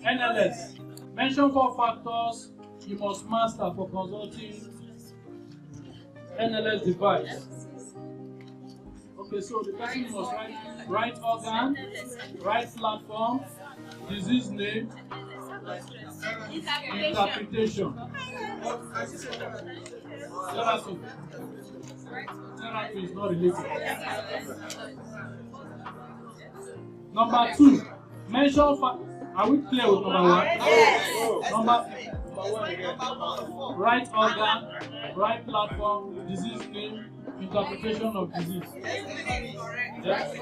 NLS. Mention 4 factors you must master for consulting NLS device. Okay, so the person must write right organ, right platform, disease name, interpretation. Therapy is not related. Number 2, mention are we clear with number 1? Yes. Number 1, right organ, right platform, disease name, interpretation of disease. Yes?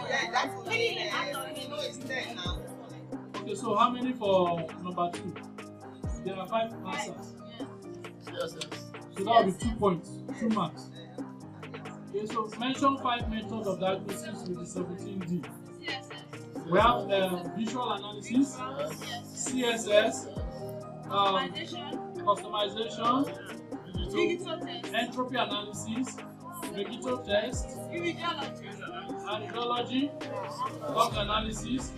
Okay, so how many for number 2? There are 5 answers. So that will be 2 points, 2 marks. Okay, so mention 5 methods of diagnosis with the 17D. We have visual analysis, CSS, customization, entropy analysis, Regito test, radiology, log analysis,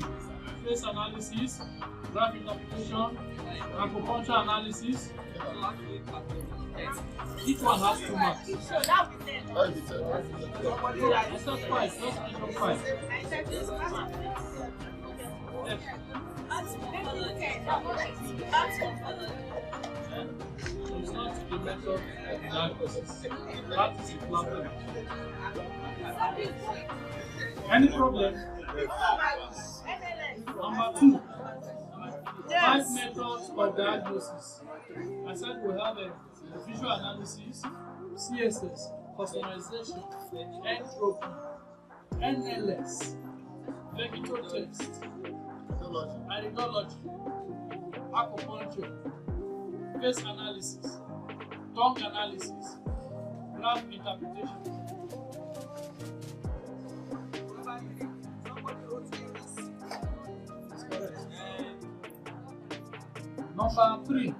face analysis, graph interpretation, acupuncture analysis. Each one has 2 marks. Except 5, just mention 5. Yes. It's not the method of diagnosis. That is the problem. Any problem? Number 2. 5 methods of diagnosis. I said we have a visual analysis, CSS, customization, entropy, NLS, Regito test, radiology, acupuncture, face analysis, tongue analysis, graph interpretation. Number 3.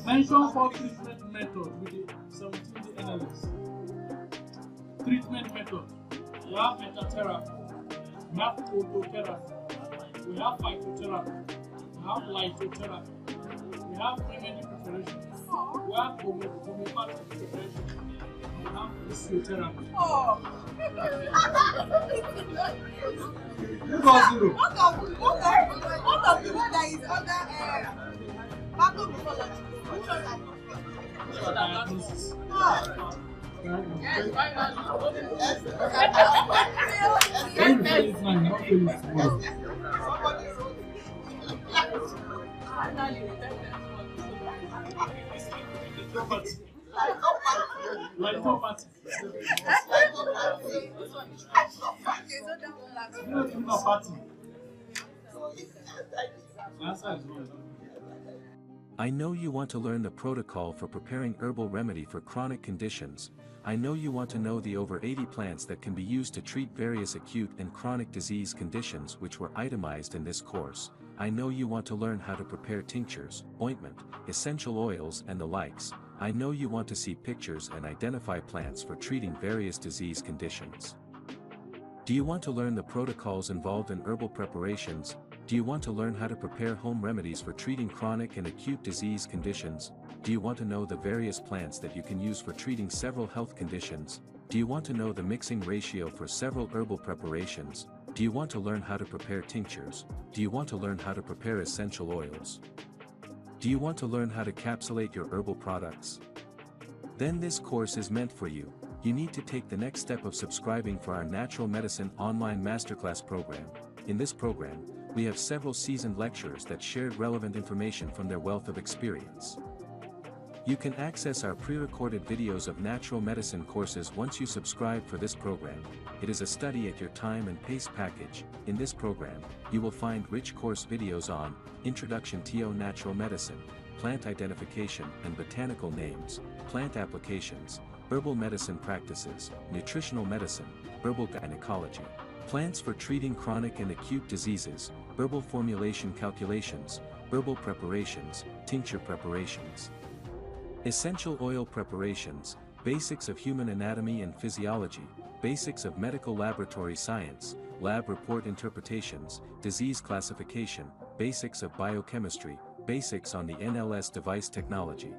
Mention 4 treatment methods with the 17D NLS. Treatment method. We have metatherapy, we have phototherapy, we have phytotherapy, we have lithotherapy, we have remedy preparation, we have homeopathic preparation, we have physiotherapy. Who got 0? What of the one that is under pathophysiology? Which one are Diagnosis. Yes, why not? When you say it's not feeling small. Lithopathy. I know you want to learn the protocol for preparing herbal remedy for chronic conditions. I know you want to know the over 80 plants that can be used to treat various acute and chronic disease conditions which were itemized in this course. I know you want to learn how to prepare tinctures, ointment, essential oils and the likes. I know you want to see pictures and identify plants for treating various disease conditions. Do you want to learn the protocols involved in herbal preparations? Do you want to learn how to prepare home remedies for treating chronic and acute disease conditions? Do you want to know the various plants that you can use for treating several health conditions? Do you want to know the mixing ratio for several herbal preparations? Do you want to learn how to prepare tinctures? Do you want to learn how to prepare essential oils? Do you want to learn how to capsulate your herbal products? Then this course is meant for you. You need to take the next step of subscribing for our Natural Medicine Online Masterclass program. In this program, we have several seasoned lecturers that shared relevant information from their wealth of experience. You can access our pre-recorded videos of natural medicine courses once you subscribe for this program. It is a study at your time and pace package. In this program, you will find rich course videos on Introduction to Natural Medicine, Plant Identification and Botanical Names, Plant Applications, Herbal Medicine Practices, Nutritional Medicine, Herbal Gynecology, Plants for Treating Chronic and Acute Diseases, Herbal Formulation Calculations, Herbal Preparations, Tincture Preparations, Essential Oil Preparations, Basics of Human Anatomy and Physiology, Basics of Medical Laboratory Science, lab report interpretations, disease classification, basics of biochemistry, basics on the NLS device technology.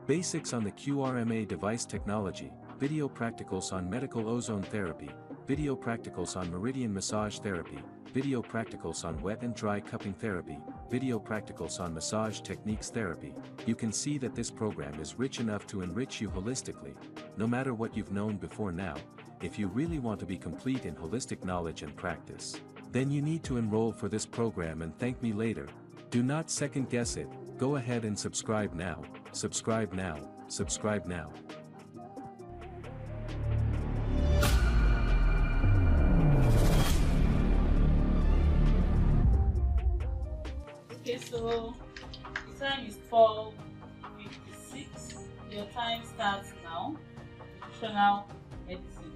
Basics on the QRMA device technology, video practicals on medical ozone therapy, video practicals on meridian massage therapy, video practicals on wet and dry cupping therapy, video practicals on massage techniques therapy. You can see that this program is rich enough to enrich you holistically, no matter what you've known before now. If you really want to be complete in holistic knowledge and practice, then you need to enroll for this program and thank me later. Do not second guess it, go ahead and subscribe now, subscribe now, subscribe now. Okay, so the time is 12:56. Your time starts now. Nutritional medicine.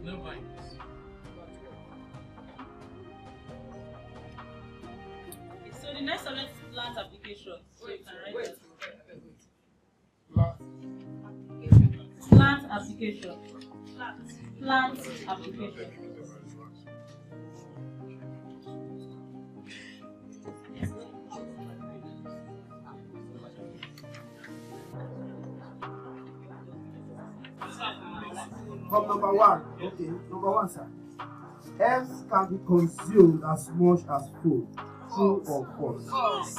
No vines. So the next one is plant application. So you can write that. Plant application. Plant application. From number one, okay, number one, sir. Herbs can be consumed as much as food. True or false? False.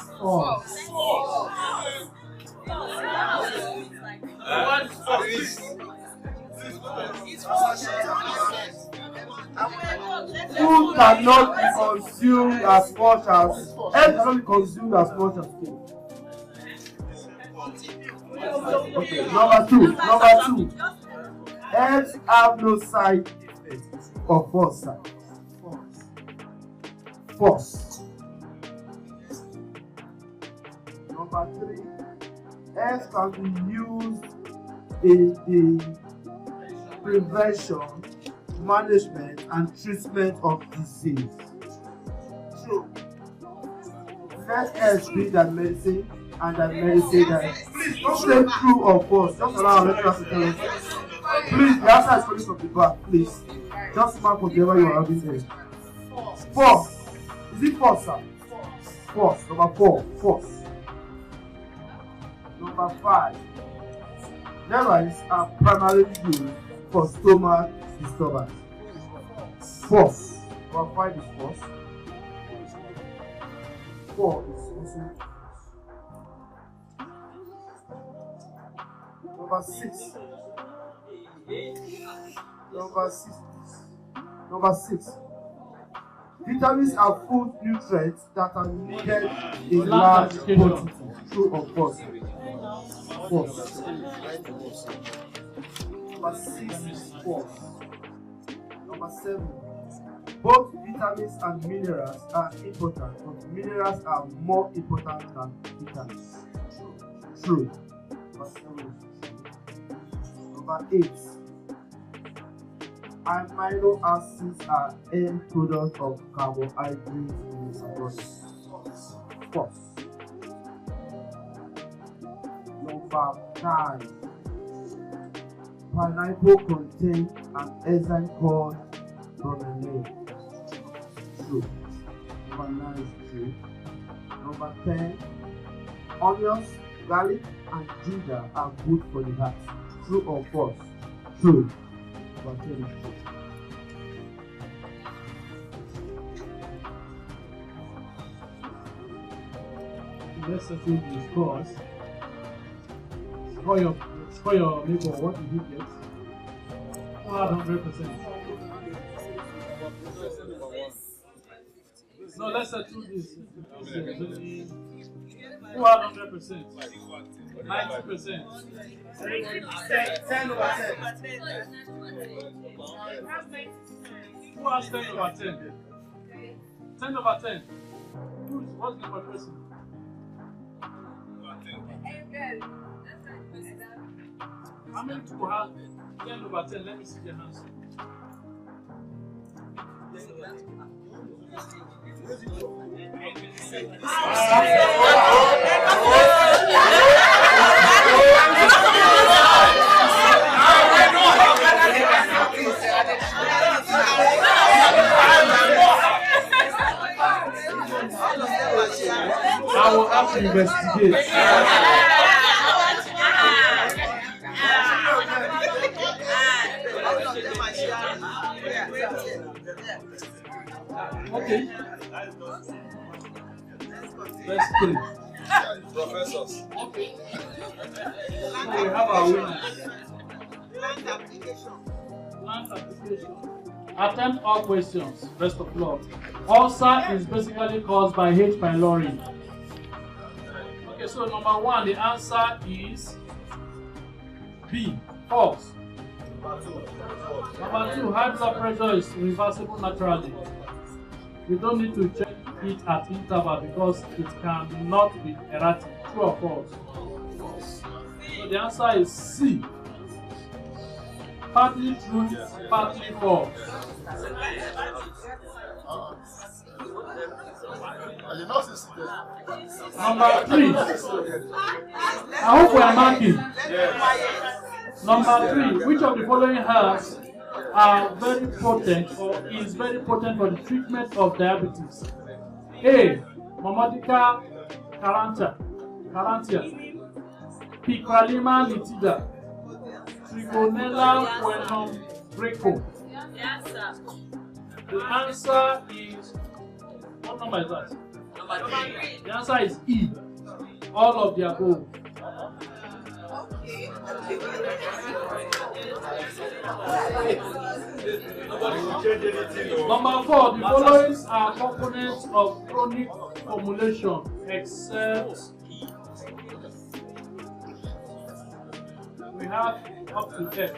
Food cannot be consumed as much as herbs cannot be consumed as much as food. Okay, number two. Herbs have no side effects or false side. False. Number three. Herbs can be used in the prevention, management, and treatment of disease. True. Let herbs be than medicine, and that medicine that. Please don't say true or false. Just allow our lecturers to tell us. Please, the answer is coming from the back. Please, just mark whatever you are having there. False. Is it false, sir? False. Number 4. False. Number 5. Steroids are primarily used for stomach disturbance. False. Number 5 is false. 4 is also false. Number 6. Number 6. Vitamins are food nutrients that are needed in large quantity. True or false? False. Number 6 is false. Number 7. Both vitamins and minerals are important, but minerals are more important than vitamins. True. Number 7. Number 8. Amino acids are end products of carbohydrates in the body. False. Number 9. Pineapple contains an enzyme called bromelain. True. Number 9 is true. Number 10. Onions, garlic, and ginger are good for the heart. True or false? True. Number 10 is true. Let's settle the scores. Score your neighbor. What did you get? 100%. No, let's settle this. 100%. 90%. 10 over 10. Who has 10 over 10? 10 over 10. What's the number person? How many people have 10 over 10? Let me see your hands. I will have to investigate. Okay. Let's three. Professors. Okay. So we have our winners. Plant application. Plant application. Attempt all questions. Best of luck. Ulcer is basically caused by H. pylori. Okay, so number one, the answer is B. False. Number two, high blood pressure is reversible naturally. We don't need to check it at interval because it cannot be erratic. True or false? So the answer is C. Partly true, partly false. Number three. I hope we are marking. Number three. Which of the following herbs are very potent or is very potent for the treatment of diabetes? A. Momodica carantia, Picralima nitida, Trigonella Greco. The answer is, what number is that? Number 3. The answer is E. All of the above. Number 4. The following are components of chronic formulation, except we have up to F.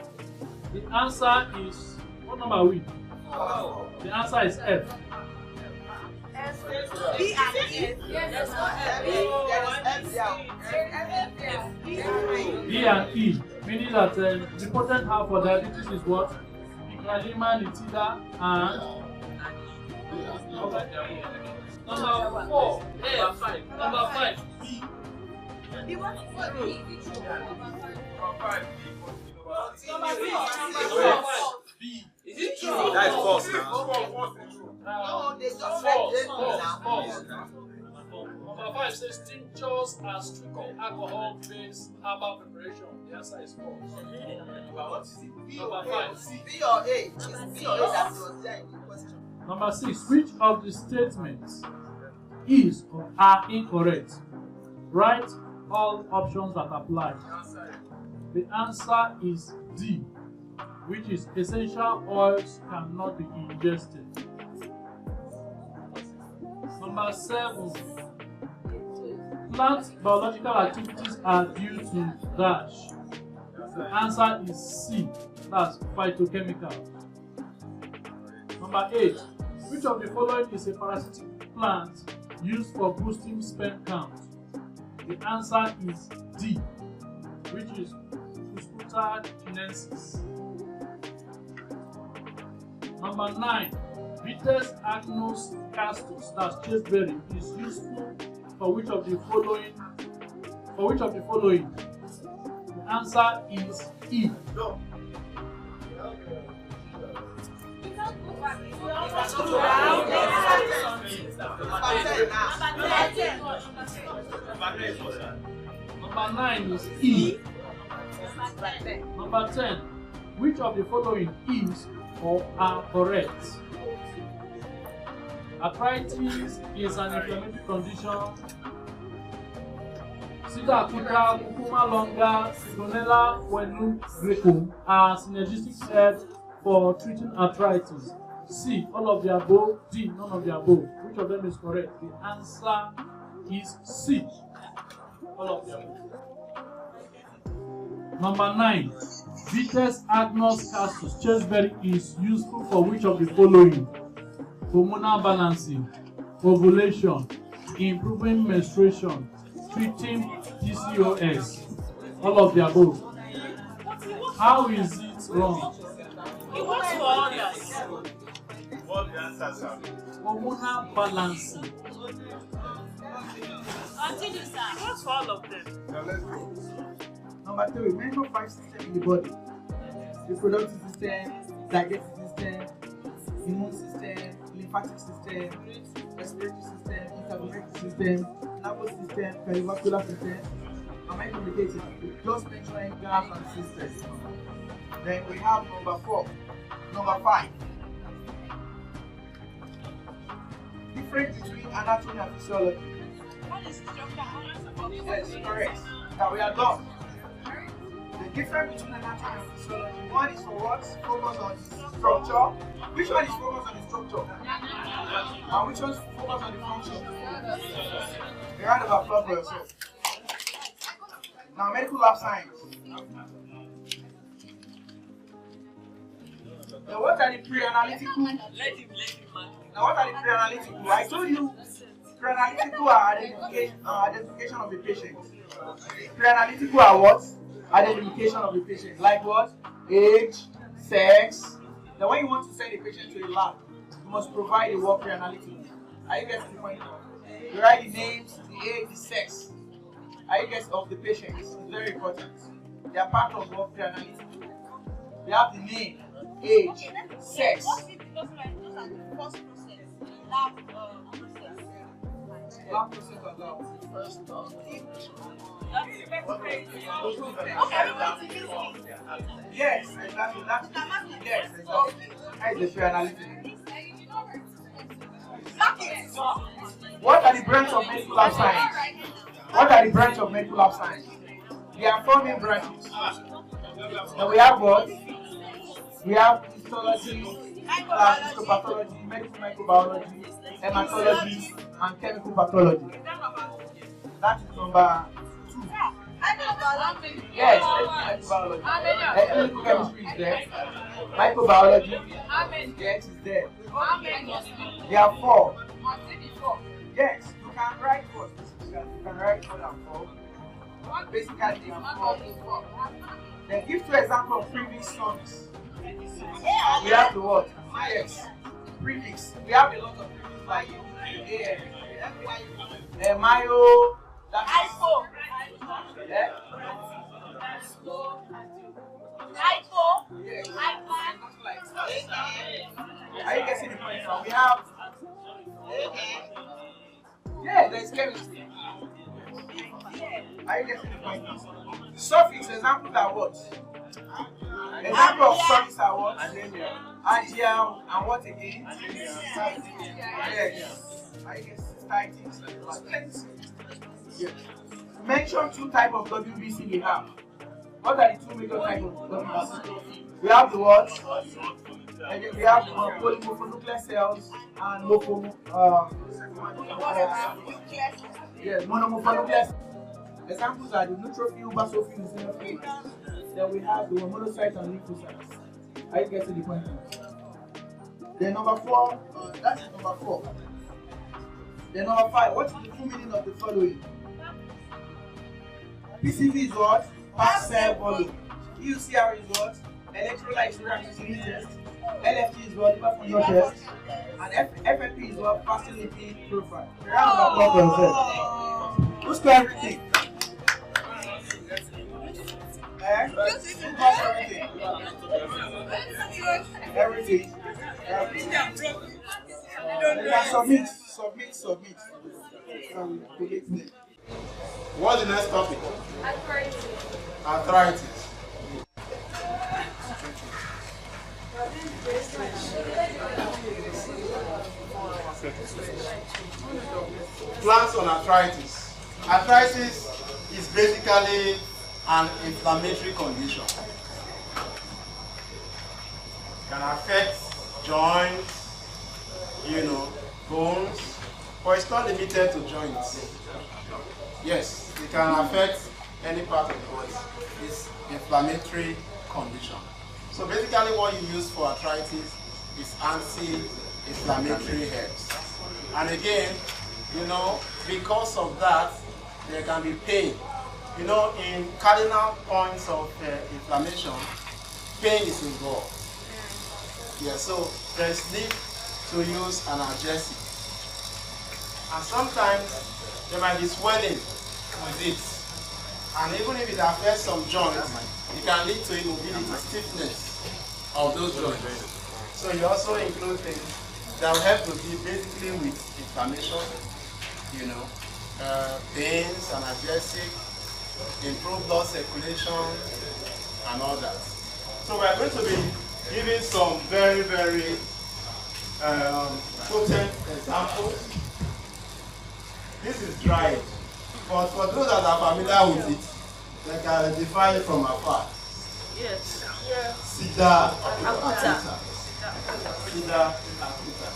The answer is, what number are we? The answer is F. B and E. B and E, meaning that the potent herb for diabetes is what? Picralima nitida and okay. Number 4. Number 5. B. B what? Number 5. B. Is it true? That is false now. No, they just False. Number 5 says tinctures are strictly alcohol-based herbal preparation. The answer is false. Number 5. B or A. It's B or A that was there in the question. Number 6. Which of the statements is or are incorrect? Write all options that apply. The answer is D, which is essential oils cannot be ingested. Number 7. Plant biological activities are due to dash. The answer is C, that's phytochemical. Number 8. Which of the following is a parasitic plant used for boosting sperm count? The answer is D, which is Pusputa chinensis. Number 9. Vites agnus castus, that's chasteberry, is useful for which of the following? The answer is E. Number 9 is E. Number 10. Which of the following is or are correct? Arthritis is an inflammatory condition. Sida acuta, Cucuma longa, Trigonella Greco are synergistic herbs for treating arthritis. C. All of the above. D. None of the above. Which of them is correct? The answer is C. All of the above. Number 9. Vites agnus castus, chasteberry is useful for which of the following? Hormonal balancing, ovulation, improving menstruation, treating PCOS. All of the above. How is it wrong? It works for others. Hormonal balancing. Continue, sir. What's for all of them? Number 3, mention 5 systems in the body: reproductive system, digestive system, immune system, lymphatic system, respiratory system, integumentary system, nervous system, cardiovascular system. Am I communicating? Just mentioning gaps and systems. Then we have number 5. Difference between anatomy and physiology. Yes, correct. That we are done. The difference between anatomy and physiology. One is for what? Focus on the structure. Which one is focused on the structure? And which one is focused on the function? A round of applause for yourself. Now, medical lab science. Now, what are the pre-analytical? Now, what are the pre-analytical? I told you pre-analytical are identification of the patient. Pre-analytical are what? Identification of the patient. Like what? Age, sex. Now, when you want to send a patient to a lab, you must provide a work pre-analytical. Are you getting the point? You write the names, the age, the sex. Are you getting of the patients? It's very important. They are part of work pre-analytical. They have the name, age, sex. Lab process or lab? Yes, exactly. Yes, exactly. That is the pre-analytical. What are the branches of medical lab science? What are the branches of medical lab science? There are 4 main branches. Now we have what? We have histology, histopathology, medical microbiology, hematology, and chemical pathology. That is number 2. Yes, microbiology. Clinical chemistry is there. Microbiology, yes, is there. There are 4. Yes, you can write 4. You can write more than 4. Basically, there are 4. Then give 2 examples of previous songs. We have the what? Yes. Prefix. We have a lot of prefix like Mayo. That's Hypo. Yeah. Hypo. Yes. Hyper. Are you guessing the point now? We have. Yeah, there's chemistry. Are you guessing the point now? Suffix examples are what? Example of suffix are what? Agium and what again? Yes. I guess titles. Yes. Mention 2 types of WBC we have. What are the 2 major types of WBC? We have the what? We have polymononuclear cells and monomononuclear cells. Examples are the neutrophil, basophil, eosinophil. Then we have the monocytes and lymphocytes. Are you getting the point? Then number 4, that's number 4. Then number 5, what is the full meaning of the following? PCV is what? Packed cell volume. EUCR is what? Electrolyte reactivity test. LFT is what? Liver function test. And FFP is what? Fasting lipid profile. Round of applause for yourself. Who's got everything? Everything. Submit. What's the next topic? Arthritis. Plans on arthritis. Arthritis is basically an inflammatory condition. Can affect joints, bones, but it's not limited to joints. Yes, it can affect any part of the body. It's inflammatory condition. So basically what you use for arthritis is anti-inflammatory herbs. And again, because of that, there can be pain. In cardinal points of inflammation, pain is involved. Yeah, so there's need to use analgesic. And sometimes there might be swelling with it. And even if it affects some joints, it can lead to immobility, stiffness of those joints. So you also include things that will help to deal basically with inflammation, pains, analgesic, improve blood circulation, and all that. So we're going to be giving some very, very potent examples. This is dried, but for those that are familiar with it, they can identify it from afar. Yes. Cedar Akuta. Cedar Akuta.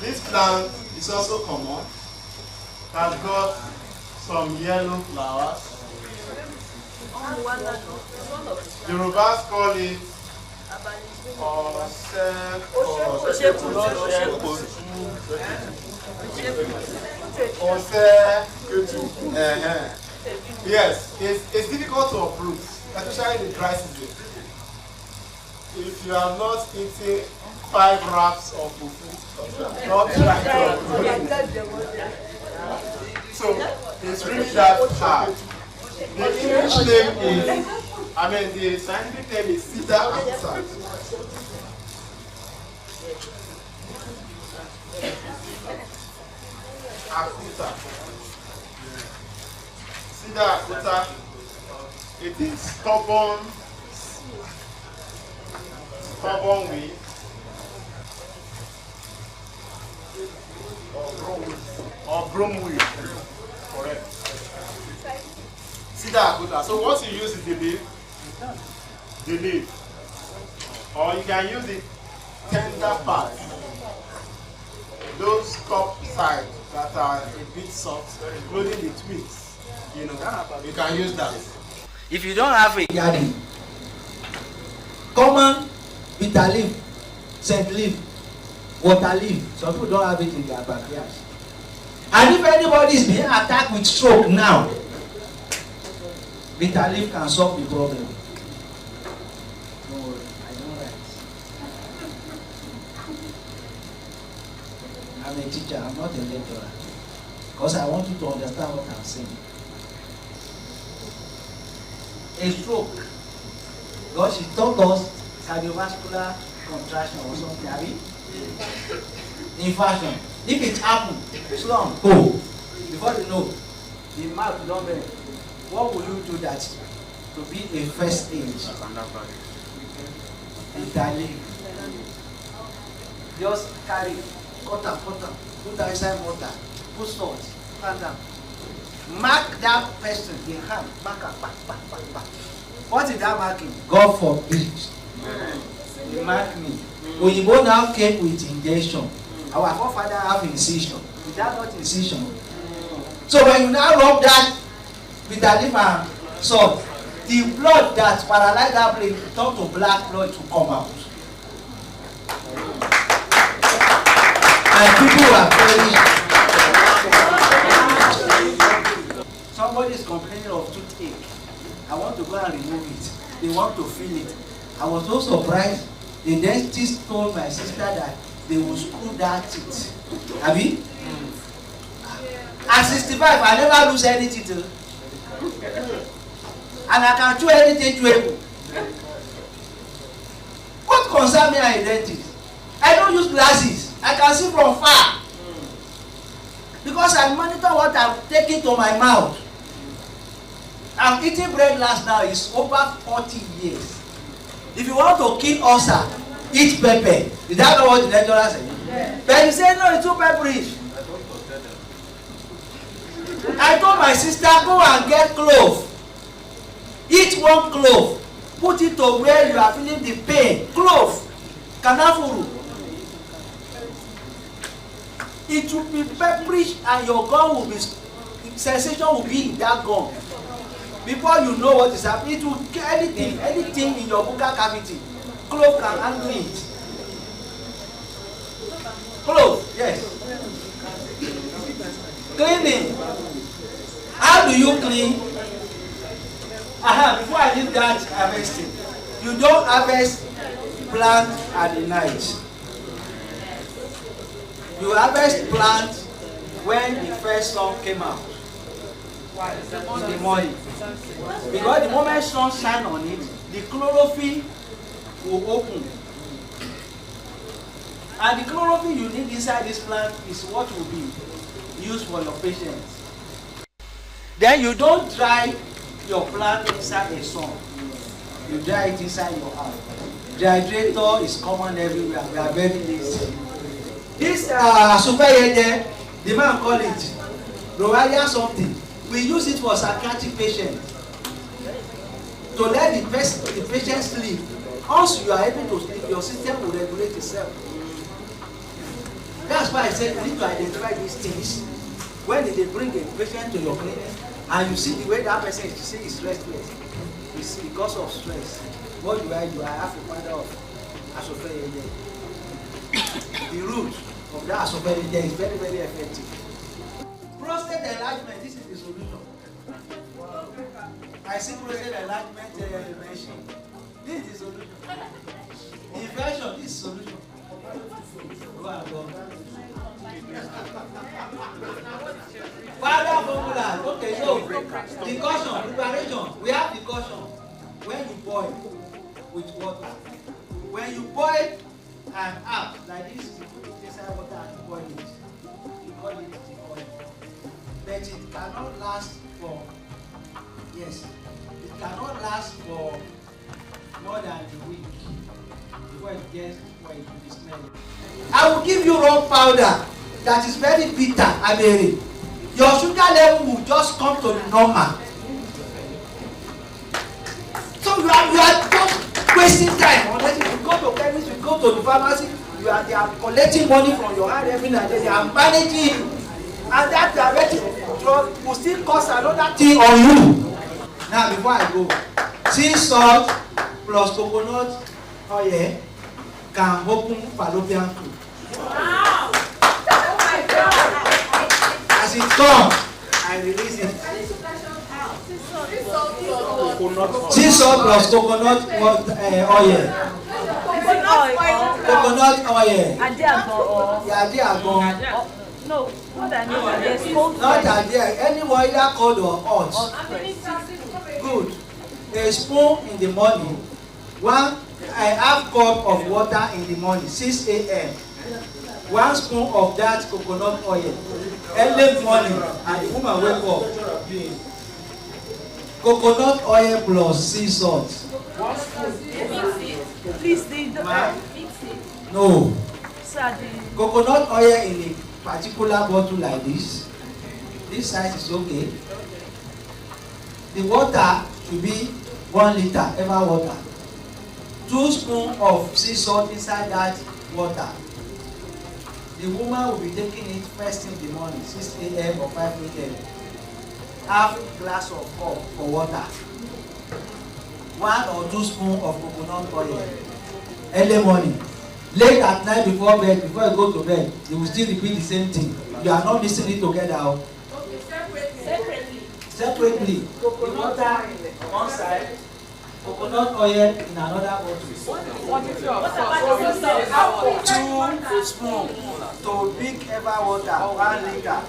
This plant is also common. It has got some yellow flowers. The Yorubas call it Yes, it's difficult to uproot, especially in the dry season. If you have not eaten 5 wraps of fufu, don't try to uproot it. So it's really that hard. The English name is, the scientific name is Cedar Akuta. Cedar Akuta. It is stubborn weed or broom weed. Correct. Cedar Akuta. So what you use is the leaf, or you can use the tender part, those top sides that are a bit soft, including the twigs. You can use that. If you don't have a garden, common bitter leaf, scent leaf, water leaf, some people don't have it in their backyards. And if anybody is being attacked with stroke now, bitter leaf can solve the problem. Don't worry, I know right. I'm a teacher, I'm not a lecturer. Because I want you to understand what I'm saying. A stroke, because she taught us cardiovascular contraction or something, infarction. If it happens, slump, before you know, the mouth don't bend. What will you do that to be a first aid? Italian. Just carry, cut that inside water, put salt, stand down. Mark that person in hand, back. What is that marking? God forbid. They mark me. Oyibo now came with injection. Our forefather have incision. Is that not incision? So when you now rub that with the leaf and salt, the blood that paralyzed that place turn to black blood to come out. And people are very. Somebody is complaining of toothache. I want to go and remove it. They want to feel it. I was so surprised. The dentist told my sister that they will screw that teeth. Have you? At 65, I never lose any teeth. And I can chew anything chewable. What concerns me as a dentist? I don't use glasses. I can see from far. Because I monitor what I'm taking to my mouth. I'm eating bread last now is over 40 years. If you want to kill ulcer, eat pepper. Is that not what the lecturer said? Yeah. But he said no, it's too pepperish. I told my sister, go and get clove. Eat 1 clove. Put it to where you are feeling the pain. Clove. Kanafuru. It will be pepperish and your gum will be, sensation will be in that gum. Before you know what is happening, it will get anything in your buccal cavity. Clove can handle it. Clove, yes. Cleaning. How do you clean? Before I leave that harvesting, you don't harvest plant at the night. You harvest plant when the first sun came out. In the morning. Because the moment sun shine on it, the chlorophyll will open. And the chlorophyll you need inside this plant is what will be used for your patients. Then you don't dry your plant inside the sun. You dry it inside your house. Dehydrator is common everywhere. We are very lazy. This super the man call it Rovalia something. We use it for psychiatric patients to let the patient sleep. Once you are able to sleep, your system will regulate itself. That's why I said you need to identify these things when they bring a patient to your clinic and you see the way that person is restless. It's because of stress. What do I do? I have to find out asophagia. The root of that asophagia is very, very effective. Prostate enlargement, this is the solution. I see prostate enlargement mentioned. This is the solution. Infection, this is the solution. Father formula. Okay, so decussion, preparation. We have decussion. When you boil with water. When you boil and up like this, you put it inside water and you boil it. You call it decoy. But it cannot last for, yes, it cannot last for more than a week before it gets where it will be smelly. I will give you raw powder that is very bitter, Aberi. Your sugar level will just come to the normal. So you are just wasting time. Unless you go to chemist, you go to the pharmacy, they are collecting money from your hand every night. They are managing, and that diabetic drug will still cost another thing on you. Now, before I go, sea salt plus coconut oil can open fallopian tube. Wow! Oh my God! As it comes, I release it. Sea salt plus coconut oil. Coconut oil. Yeah, no, what I mean is not idea. Any oil cold or hot. Good. A spoon in the morning. A half cup of water in the morning, 6 a.m. 1 spoon of that coconut oil. Early morning, and the woman wake up. Coconut oil plus sea salt. Please, no. Coconut oil in a particular bottle like this. This size is okay. The water should be 1 liter, ever water. 2 spoons of sea salt inside that water. The woman will be taking it first thing in the morning, 6 a.m. or 5 a.m. Half glass of cup for water. 1 or 2 spoons of coconut oil. Early morning. Late at night before bed, before you go to bed, you will still repeat the same thing. You are not mixing it together. Okay, separately. Separately. The water on one side, coconut oil in another bottle. 2 spoons to big ever water, 1 liter.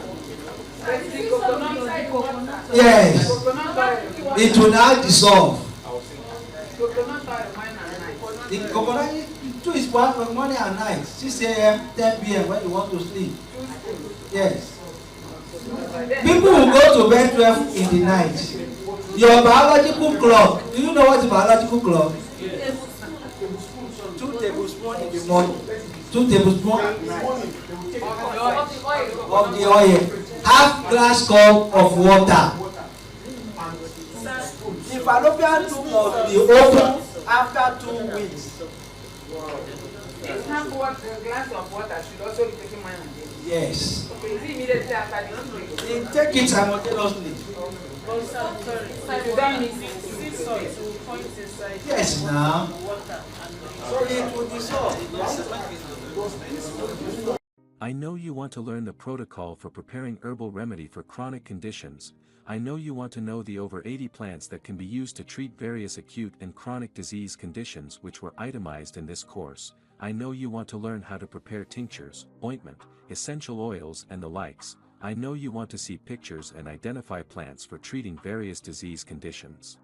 Yes. It will now dissolve. The coconut 2 is 1 for morning and night, 6 a.m., 10 p.m. when you want to sleep. Yes. People will go to bed 12 in the night. Your biological clock, do you know what is biological clock? 2 tablespoons in the morning, 2 tablespoons at night of the oil. Half glass cup of water. The fallopian tube must be open after 2 weeks. This half glass of water should also be taken mine and day. Yes. Okay, is it immediately after the drink? They take it simultaneously. Yes, now. So it will dissolve. I know you want to learn the protocol for preparing herbal remedy for chronic conditions. I know you want to know the over 80 plants that can be used to treat various acute and chronic disease conditions which were itemized in this course. I know you want to learn how to prepare tinctures, ointment, essential oils and the likes. I know you want to see pictures and identify plants for treating various disease conditions.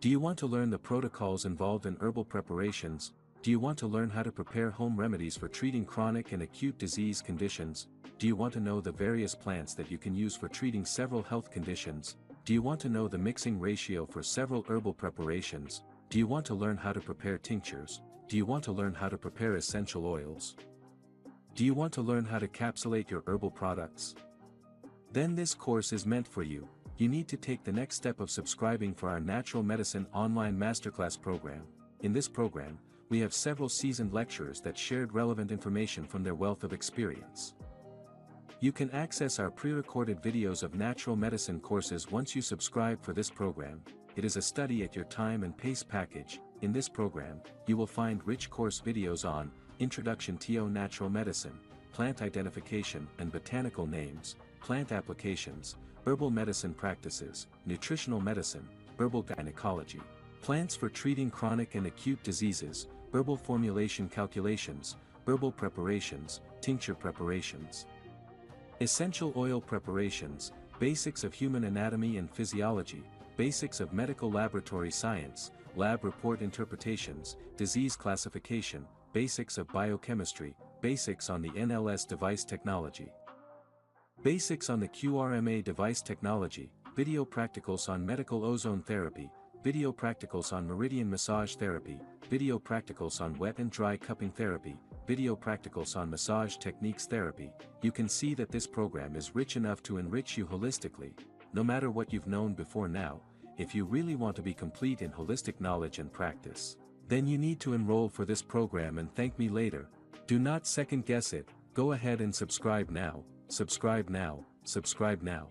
Do you want to learn the protocols involved in herbal preparations? Do you want to learn how to prepare home remedies for treating chronic and acute disease conditions? Do you want to know the various plants that you can use for treating several health conditions? Do you want to know the mixing ratio for several herbal preparations? Do you want to learn how to prepare tinctures? Do you want to learn how to prepare essential oils? Do you want to learn how to capsulate your herbal products? Then this course is meant for you. You need to take the next step of subscribing for our Natural Medicine Online Masterclass program. In this program, we have several seasoned lecturers that shared relevant information from their wealth of experience. You can access our pre-recorded videos of natural medicine courses once you subscribe for this program. It is a study at your time and pace package. In this program, you will find rich course videos on Introduction to Natural Medicine, Plant Identification and Botanical Names, Plant Applications, Herbal Medicine Practices, Nutritional Medicine, Herbal Gynecology, Plants for Treating Chronic and Acute Diseases, Herbal Formulation Calculations, Herbal Preparations, Tincture Preparations, Essential Oil Preparations, Basics of Human Anatomy and Physiology, Basics of Medical Laboratory Science, Lab Report Interpretations, Disease Classification, Basics of Biochemistry, Basics on the NLS Device Technology, Basics on the QRMA Device Technology, Video Practicals on Medical Ozone Therapy, Video Practicals on Meridian Massage Therapy, Video Practicals on Wet and Dry Cupping Therapy, Video Practicals on Massage Techniques Therapy. You can see that this program is rich enough to enrich you holistically, no matter what you've known before now. If you really want to be complete in holistic knowledge and practice, then you need to enroll for this program and thank me later. Do not second guess it, go ahead and subscribe now, subscribe now, subscribe now.